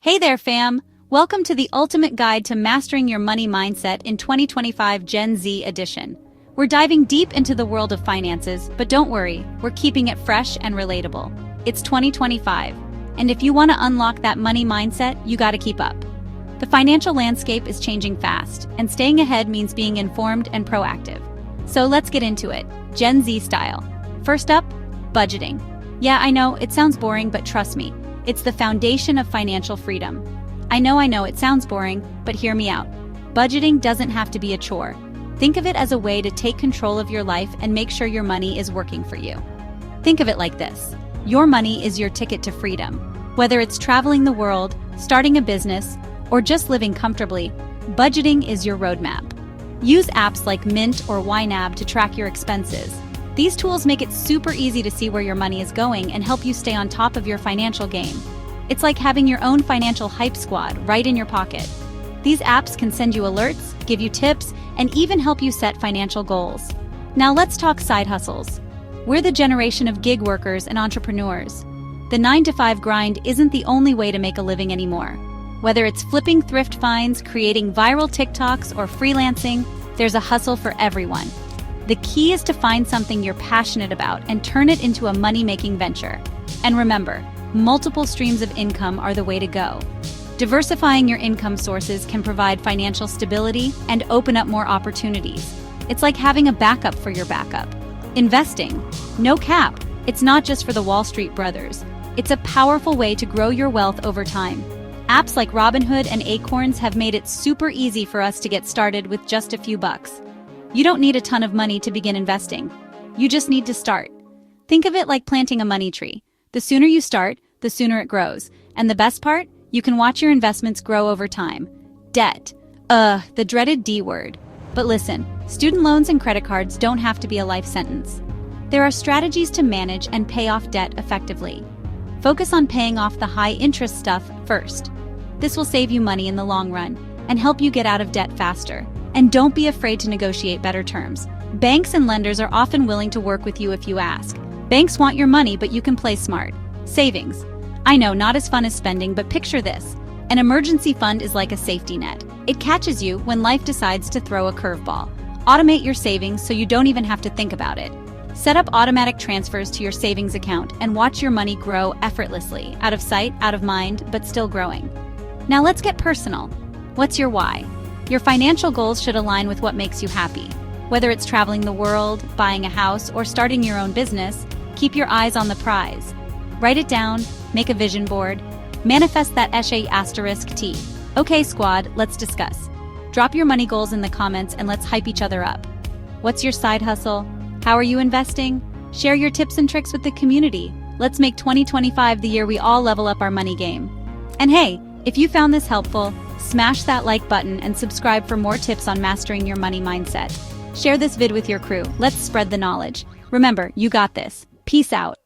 Hey there, fam! Welcome to the ultimate guide to mastering your money mindset in 2025 Gen Z edition. We're diving deep into the world of finances, but don't worry, we're keeping it fresh and relatable. It's 2025, and if you want to unlock that money mindset, you gotta keep up. The financial landscape is changing fast, and staying ahead means being informed and proactive. So let's get into it, Gen Z style. First up, budgeting. Yeah, I know, it sounds boring, but trust me, it's the foundation of financial freedom. I know, it sounds boring, but hear me out. Budgeting doesn't have to be a chore. Think of it as a way to take control of your life and make sure your money is working for you. Think of it like this. Your money is your ticket to freedom. Whether it's traveling the world, starting a business, or just living comfortably, budgeting is your roadmap. Use apps like Mint or YNAB to track your expenses. These tools make it super easy to see where your money is going and help you stay on top of your financial game. It's like having your own financial hype squad right in your pocket. These apps can send you alerts, give you tips, and even help you set financial goals. Now let's talk side hustles. We're the generation of gig workers and entrepreneurs. The 9-to-5 grind isn't the only way to make a living anymore. Whether it's flipping thrift finds, creating viral TikToks, or freelancing, there's a hustle for everyone. The key is to find something you're passionate about and turn it into a money-making venture. And remember, multiple streams of income are the way to go. Diversifying your income sources can provide financial stability and open up more opportunities. It's like having a backup for your backup. Investing, no cap. It's not just for the Wall Street brothers. It's a powerful way to grow your wealth over time. Apps like Robinhood and Acorns have made it super easy for us to get started with just a few bucks. You don't need a ton of money to begin investing. You just need to start. Think of it like planting a money tree. The sooner you start, the sooner it grows. And the best part? You can watch your investments grow over time. Debt. The dreaded D word. But listen, student loans and credit cards don't have to be a life sentence. There are strategies to manage and pay off debt effectively. Focus on paying off the high-interest stuff first. This will save you money in the long run and help you get out of debt faster. And don't be afraid to negotiate better terms. Banks and lenders are often willing to work with you if you ask. Banks want your money, but you can play smart. Savings. I know, not as fun as spending, but picture this. An emergency fund is like a safety net. It catches you when life decides to throw a curveball. Automate your savings so you don't even have to think about it. Set up automatic transfers to your savings account and watch your money grow effortlessly, out of sight, out of mind, but still growing. Now let's get personal. What's your why? Your financial goals should align with what makes you happy. Whether it's traveling the world, buying a house, or starting your own business, keep your eyes on the prize. Write it down, make a vision board, manifest that *T. Okay, squad, let's discuss. Drop your money goals in the comments and let's hype each other up. What's your side hustle? How are you investing? Share your tips and tricks with the community. Let's make 2025 the year we all level up our money game. And hey, if you found this helpful, smash that like button and subscribe for more tips on mastering your money mindset. Share this vid with your crew. Let's spread the knowledge. Remember, you got this. Peace out.